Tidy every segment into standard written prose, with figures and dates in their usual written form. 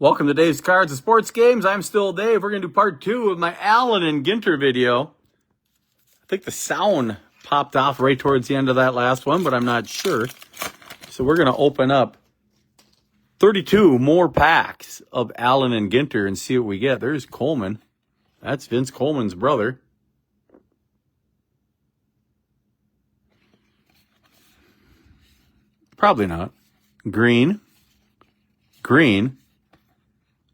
Welcome to Dave's Cards and Sports Games. I'm still Dave. We're going to do part 2 of my Allen Ginter video. I think the sound popped off right towards the end of that last one, but I'm not sure. So we're going to open up 32 more packs of Allen Ginter and see what we get. There's Coleman. That's Vince Coleman's brother. Probably not. Green.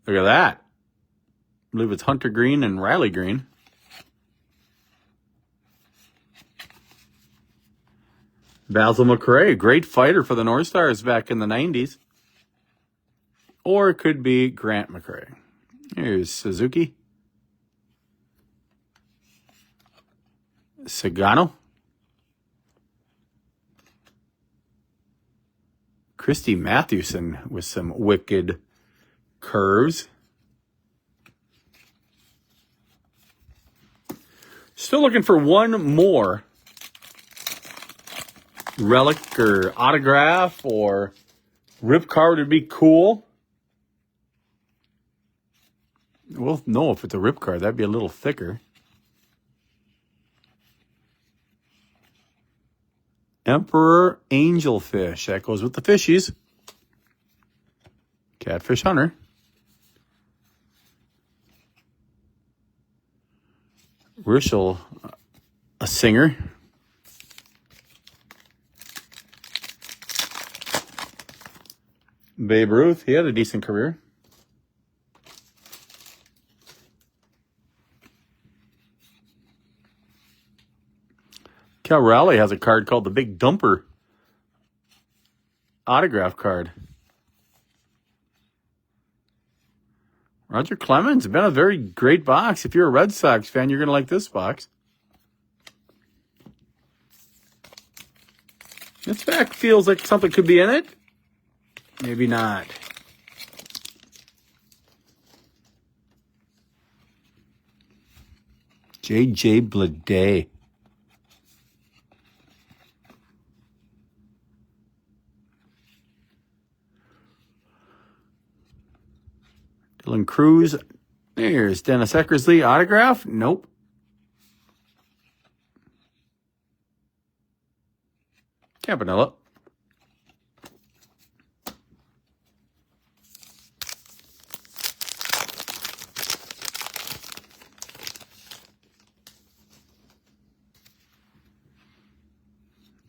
Look at that. I believe it's Hunter Green and Riley Green. Basil McRae, great fighter for the North Stars back in the 90s. Or it could be Grant McRae. Here's Suzuki. Sagano. Christy Mathewson with some wicked curves. Still looking for one more relic or autograph or rip card would be cool. We'll know if it's a rip card. That'd be a little thicker. Emperor Angelfish. That goes with the fishies. Catfish Hunter. Rishel, a singer. Babe Ruth, he had a decent career. Cal Raleigh has a card called the Big Dumper autograph card. Roger Clemens, been a very great box. If you're a Red Sox fan, you're going to like this box. This back feels like something could be in it. Maybe not. J.J. Bleday. Dylan Cruz. There's Dennis Eckersley autograph. Nope. Campanella.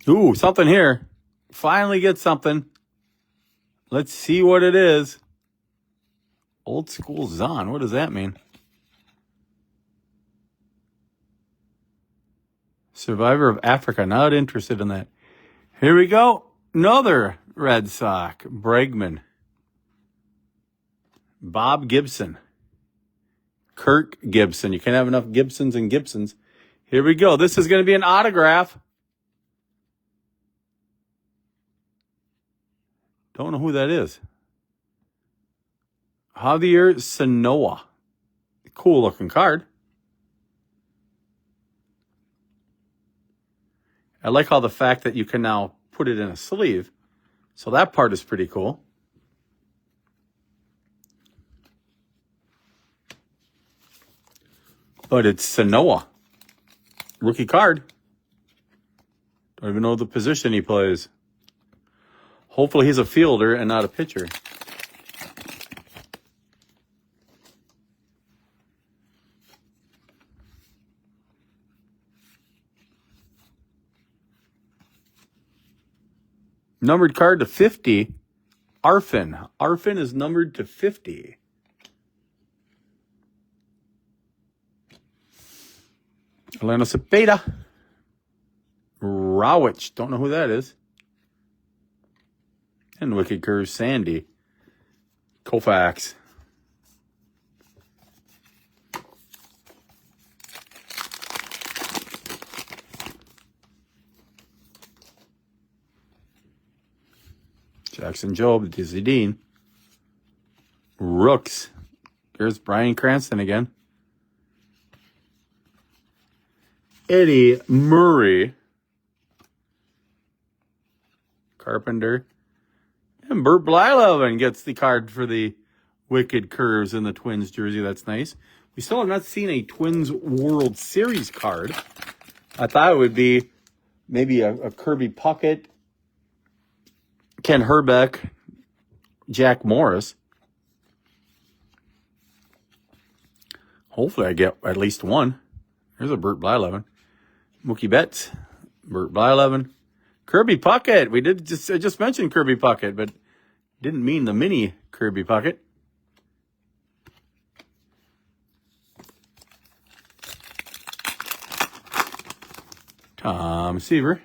Ooh, something here. Finally get something. Let's see what it is. Old school Zahn. What does that mean? Survivor of Africa. Not interested in that. Here we go. Another Red Sox. Bregman. Bob Gibson. Kirk Gibson. You can't have enough Gibsons and Gibsons. Here we go. This is going to be an autograph. Don't know who that is. Javier Sanoa. Cool looking card. I like how the fact that you can now put it in a sleeve. So that part is pretty cool. But it's Sanoa. Rookie card. Don't even know the position he plays. Hopefully he's a fielder and not a pitcher. Numbered card to 50. Arfin. Arfin is numbered to 50. Atlanta Cepeda. Rawich. Don't know who that is. And Wicked Curve Sandy. Koufax. Jackson Job, Dizzy Dean. Rooks. There's Brian Cranston again. Eddie Murray. Carpenter. And Bert Blyleven gets the card for the wicked curves in the Twins jersey. That's nice. We still have not seen a Twins World Series card. I thought it would be maybe a Kirby Puckett, Ken Herbeck, Jack Morris. Hopefully I get at least one. There's a Bert Blyleven. Mookie Betts, Bert Blyleven. Kirby Puckett. I just mentioned Kirby Puckett, but didn't mean the mini Kirby Puckett. Tom Seaver.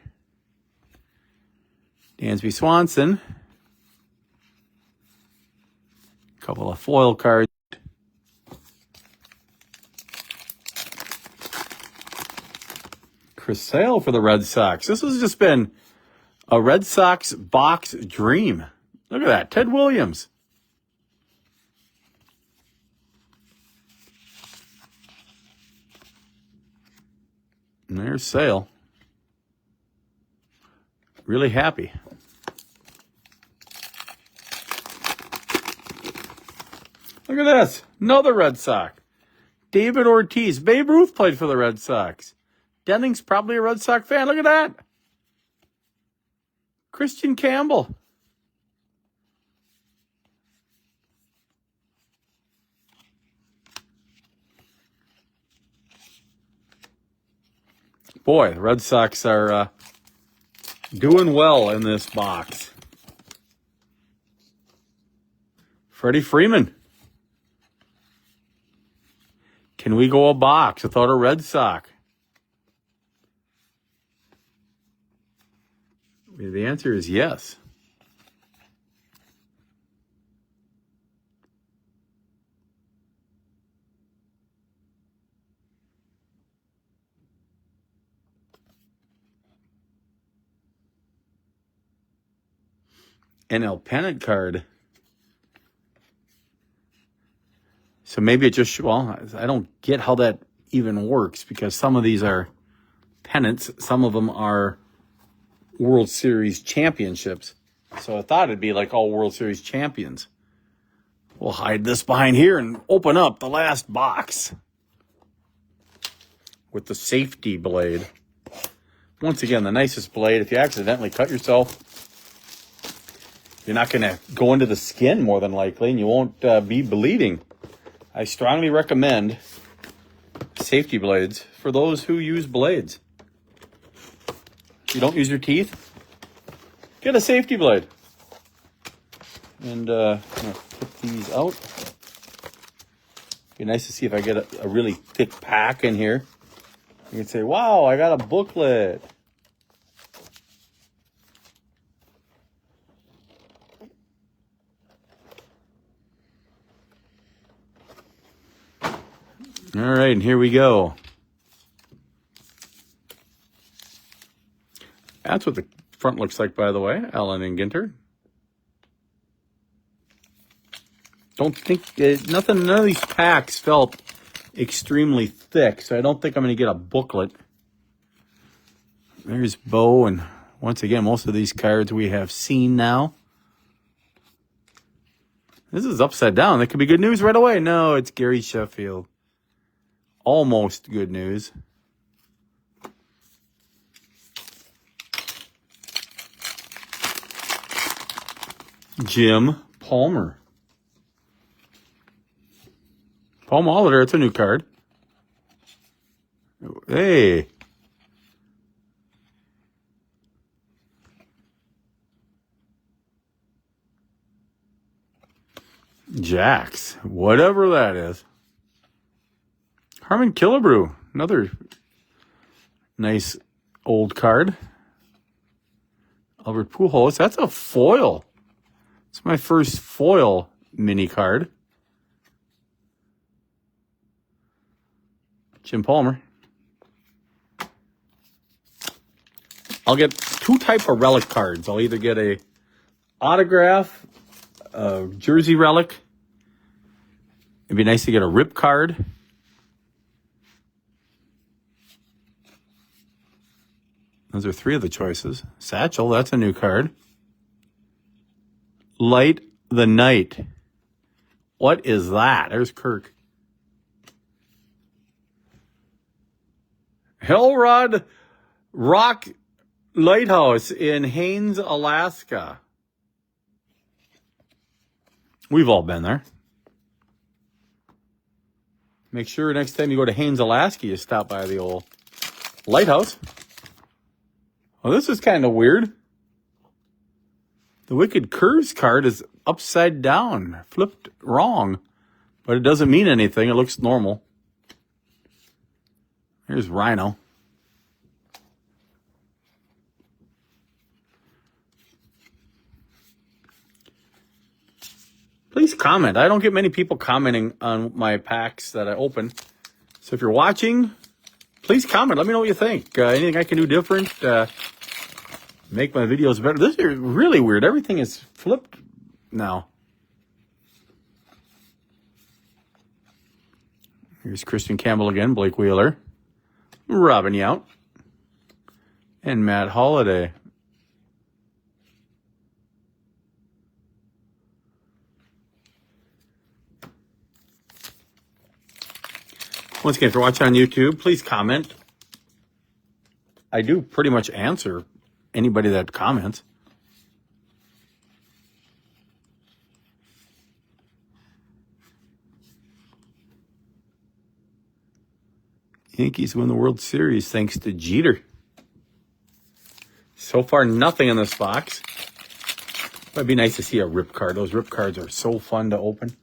Dansby Swanson. A couple of foil cards. Chris Sale for the Red Sox. This has just been a Red Sox box dream. Look at that. Ted Williams. And there's Sale. Really happy. Look at this. Another Red Sox. David Ortiz. Babe Ruth played for the Red Sox. Denning's probably a Red Sox fan. Look at that. Christian Campbell. Boy, the Red Sox are doing well in this box. Freddie Freeman. Can we go a box without a Red Sox? The answer is yes. NL pennant card. So maybe it just, well, I don't get how that even works because some of these are pennants. Some of them are World Series championships. So I thought it'd be like all World Series champions. We'll hide this behind here and open up the last box with the safety blade. Once again, the nicest blade. If you accidentally cut yourself, you're not going to go into the skin more than likely, and you won't be bleeding. I strongly recommend safety blades for those who use blades. If you don't use your teeth, get a safety blade. And I'm going to put these out. Be nice to see if I get a really thick pack in here. You can say, wow, I got a booklet. All right, and here we go. That's what the front looks like, by the way. Allen and Ginter. Don't think none of these packs felt extremely thick, so I don't think I'm going to get a booklet. There's Bo, and once again, most of these cards we have seen now. This is upside down. That could be good news right away. No, it's Gary Sheffield. Almost good news. Jim Palmer. Paul Molitor, it's a new card. Hey. Jax, whatever that is. Harmon Killebrew, another nice old card. Albert Pujols, that's a foil. It's my first foil mini card. Jim Palmer. I'll get two type of relic cards. I'll either get a autograph, a jersey relic. It'd be nice to get a rip card. Those are three of the choices. Satchel, that's a new card. Light the Night. What is that? There's Kirk. Hellrod Rock Lighthouse in Haines, Alaska. We've all been there. Make sure next time you go to Haines, Alaska, you stop by the old lighthouse. Well, this is kind of weird. The Wicked Curves card is upside down, flipped wrong, but it doesn't mean anything. It looks normal. Here's Rhino. Please comment. I don't get many people commenting on my packs that I open. So if you're watching, please comment. Let me know what you think. Anything I can do different? Make my videos better. This is really weird. Everything is flipped now. Here's Christian Campbell again, Blake Wheeler, Robin Yount, and Matt Holliday. Once again, if you're watching on YouTube, please comment. I do pretty much answer anybody that comments. Yankees win the World Series thanks to Jeter. So far, nothing in this box. It'd be nice to see a rip card. Those rip cards are so fun to open.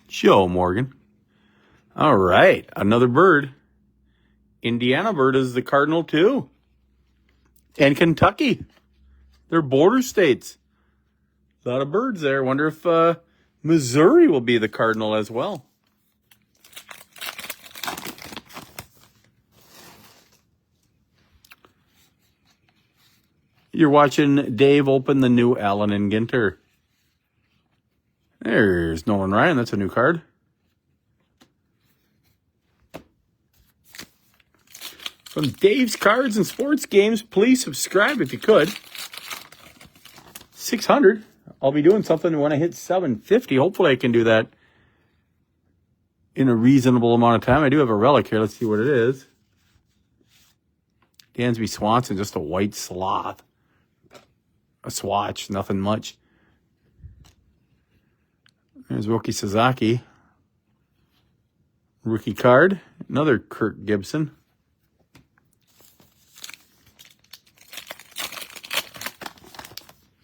Joe Morgan. All right, another bird. Indiana bird is the Cardinal too. And Kentucky. They're border states. A lot of birds there. Wonder if Missouri will be the Cardinal as well. You're watching Dave open the new Allen Ginter. There's Nolan Ryan. That's a new card. From Dave's Cards and Sports Games, please subscribe if you could. 600. I'll be doing something when I hit 750. Hopefully I can do that in a reasonable amount of time. I do have a relic here. Let's see what it is. Dansby Swanson, just a white sloth. A swatch, nothing much. There's Wilkie Sasaki. Rookie card. Another Kirk Gibson.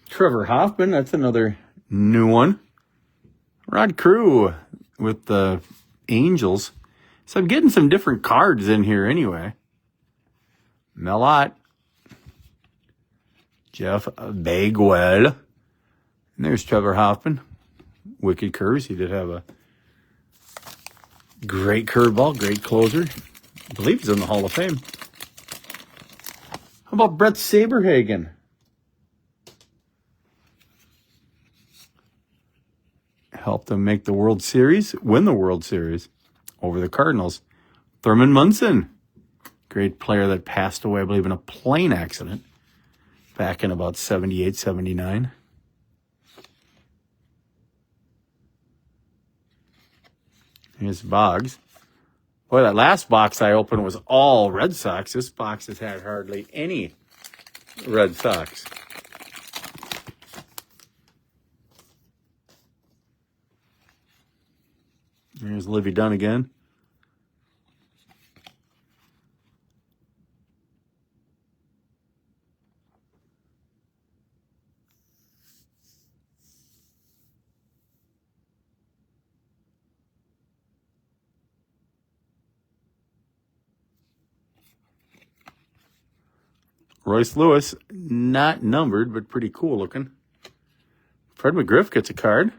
Trevor Hoffman. That's another new one. Rod Crew with the Angels. So I'm getting some different cards in here anyway. Melott. Jeff Bagwell. And there's Trevor Hoffman. Wicked Curves. He did have a great curveball, great closer. I believe he's in the Hall of Fame. How about Brett Saberhagen? Helped them make the World Series, win the World Series over the Cardinals. Thurman Munson, great player that passed away, I believe, in a plane accident back in about 78, 79. Here's Boggs. Boy, that last box I opened was all Red Sox. This box has had hardly any Red Sox. Here's Livy Dunn again. Royce Lewis, not numbered, but pretty cool looking. Fred McGriff gets a card.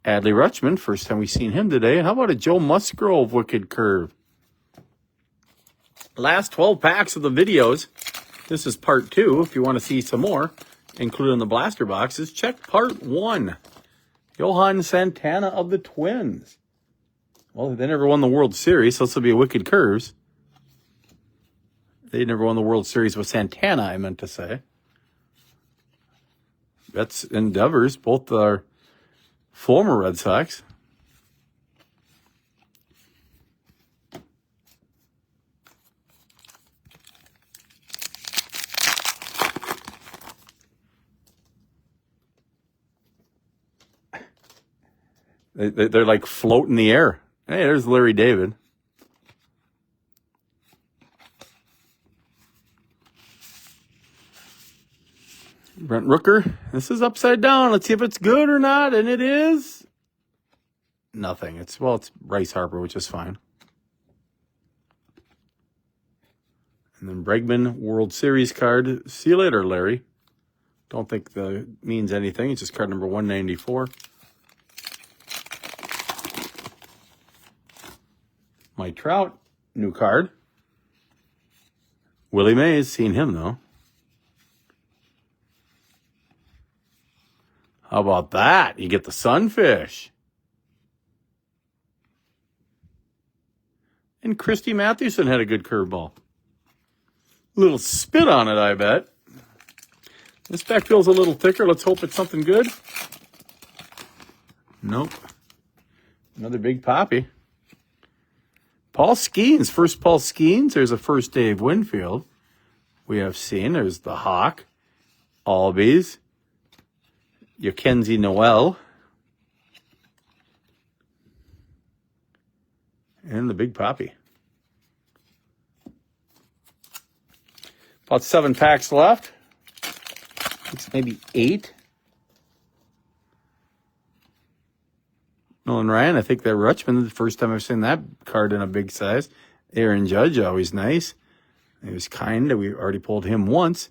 Adley Rutschman, first time we've seen him today. And how about a Joe Musgrove Wicked Curve? Last 12 packs of the videos. This is part 2. If you want to see some more, including the blaster boxes, check part 1. Johan Santana of the Twins. Well, they never won the World Series, so this will be a Wicked Curves. They never won the World Series with Santana, I meant to say. That's Endeavors. Both are former Red Sox. They're like floating in the air. Hey, there's Larry David. Brent Rooker. This is upside down. Let's see if it's good or not. And it is nothing. It's Bryce Harper, which is fine. And then Bregman World Series card. See you later, Larry. Don't think that means anything. It's just card number 194. Mike Trout, new card. Willie Mays, seen him though. How about that? You get the sunfish. And Christy Mathewson had a good curveball. Little spit on it, I bet. This back feels a little thicker. Let's hope it's something good. Nope. Another big poppy. Paul Skeens, first Paul Skeens. There's a first Dave Winfield. We have seen. There's the Hawk. Albies. Mackenzie Noel. And the big poppy. About 7 packs left. It's maybe 8. Nolan Ryan, I think that Rutschman, the first time I've seen that card in a big size. Aaron Judge, always nice. He was kind. We already pulled him once.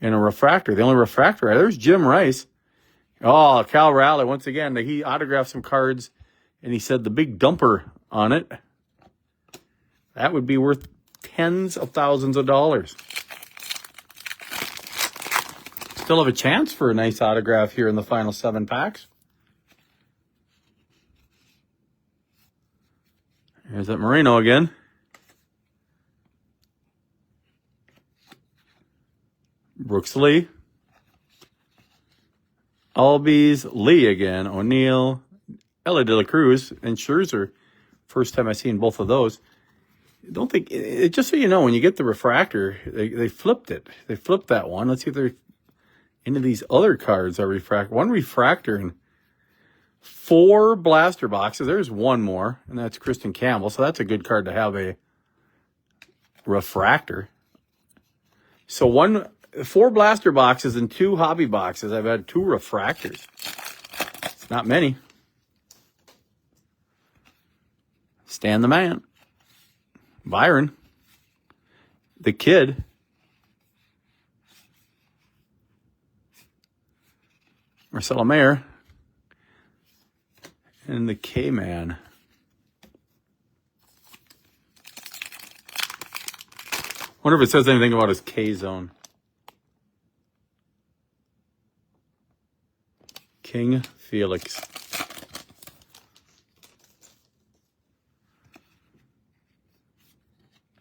And a refractor. The only refractor. There's Jim Rice. Oh, Cal Raleigh, once again. He autographed some cards, and he said the big dumper on it. That would be worth tens of thousands of dollars. Still have a chance for a nice autograph here in the final 7 packs. There's that Moreno again. Brooks Lee. Albies, Lee again. O'Neill. Ellie De La Cruz and Scherzer. First time I've seen both of those. Don't think, just so you know, when you get the refractor, they flipped it. They flipped that one. Let's see if they're into these other cards are refractor. One refractor and 4 blaster boxes. There's one more, and that's Kristen Campbell. So that's a good card to have a refractor. So 4 blaster boxes and 2 hobby boxes. I've had 2 refractors. It's not many. Stan the Man. Byron. The Kid. Marcelo Mayer. And the K-Man. Wonder if it says anything about his K-Zone. King Felix.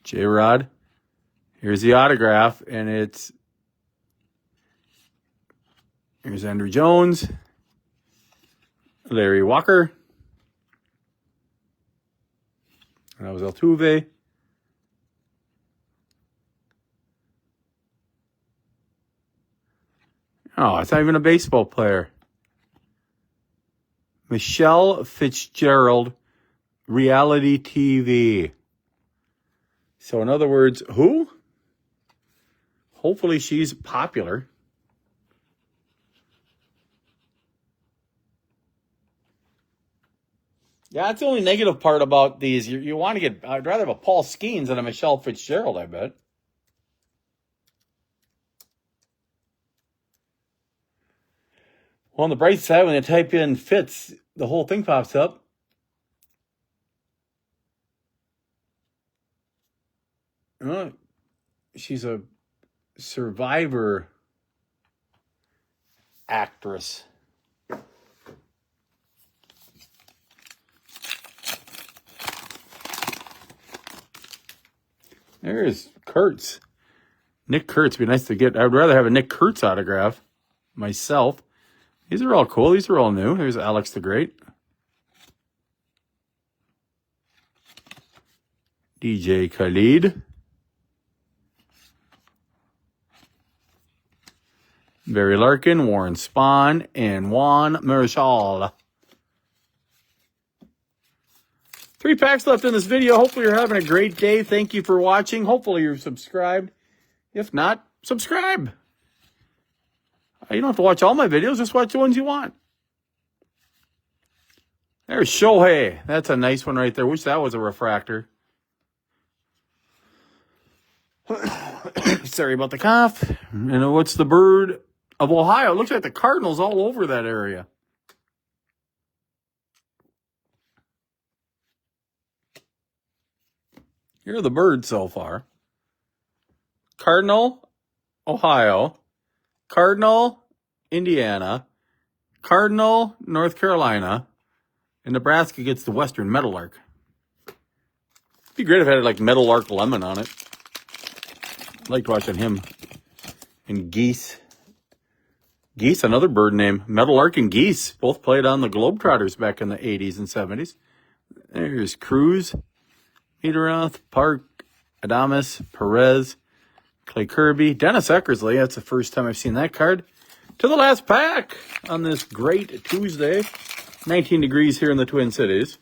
J-Rod. Here's the autograph, and here's Andrew Jones. Larry Walker. That was Altuve. Oh, it's not even a baseball player. Michelle Fitzgerald, reality TV. So in other words, who? Hopefully she's popular. Yeah, that's the only negative part about these. You want to get, I'd rather have a Paul Skeens than a Michelle Fitzgerald, I bet. Well, on the bright side, when you type in Fitz, the whole thing pops up. She's a Survivor actress. There's Kurtz. Nick Kurtz. Be nice to get. I'd rather have a Nick Kurtz autograph myself. These are all cool. These are all new. There's Alex the Great. DJ Khalid. Barry Larkin, Warren Spahn, and Juan Marichal. 3 packs left in this video. Hopefully you're having a great day. Thank you for watching. Hopefully you're subscribed. If not, subscribe. You don't have to watch all my videos. Just watch the ones you want. There's Shohei. That's a nice one right there. Wish that was a refractor. Sorry about the cough. And what's the bird of Ohio? It looks like the Cardinals all over that area. Here are the birds so far. Cardinal, Ohio. Cardinal, Indiana. Cardinal, North Carolina. And Nebraska gets the Western Meadowlark. It'd be great if it had like Meadowlark Lemon on it. I liked watching him. And Geese. Geese, another bird name. Meadowlark and Geese both played on the Globetrotters back in the 80s and 70s. There's Cruz, Meteoroth, Park, Adames, Perez, Clay Kirby, Dennis Eckersley. That's the first time I've seen that card. To the last pack on this great Tuesday. 19 degrees here in the Twin Cities.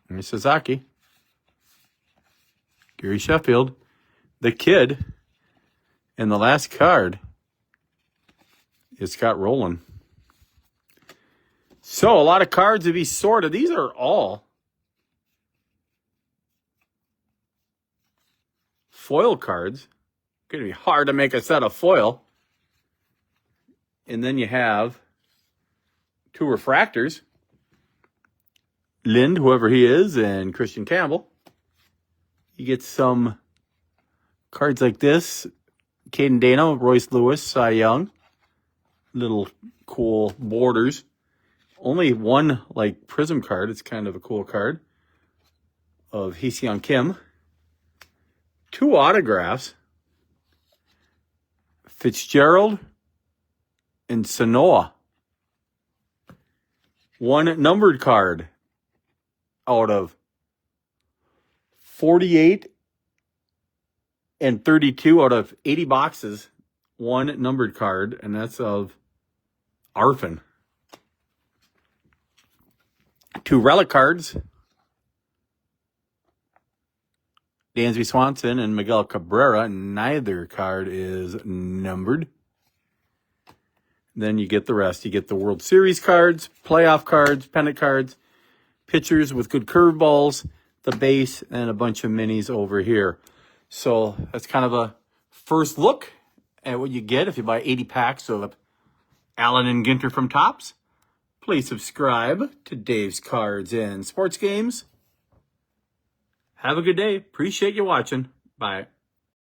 There's Sasaki. Gary Sheffield. The Kid. And the last card is Scott Rowland. So, a lot of cards to be sorted. These are all foil cards. Going to be hard to make a set of foil. And then you have 2 refractors. Lind, whoever he is, and Christian Campbell. You get some cards like this. Caden Dano, Royce Lewis, Cy Young. Little cool borders. Only one, like, prism card. It's kind of a cool card. Of Hee-Seong Kim. 2 autographs. Fitzgerald and Sanoa. 1 numbered card out of 48 and 32 out of 80 boxes. 1 numbered card, and that's of Arfin. 2 relic cards. Dansby Swanson and Miguel Cabrera. Neither card is numbered. Then you get the rest. You get the World Series cards, playoff cards, pennant cards, pitchers with good curveballs, the base, and a bunch of minis over here. So that's kind of a first look at what you get if you buy 80 packs of Allen and Ginter from Topps. Please subscribe to Dave's Cards and Sports Games. Have a good day. Appreciate you watching. Bye.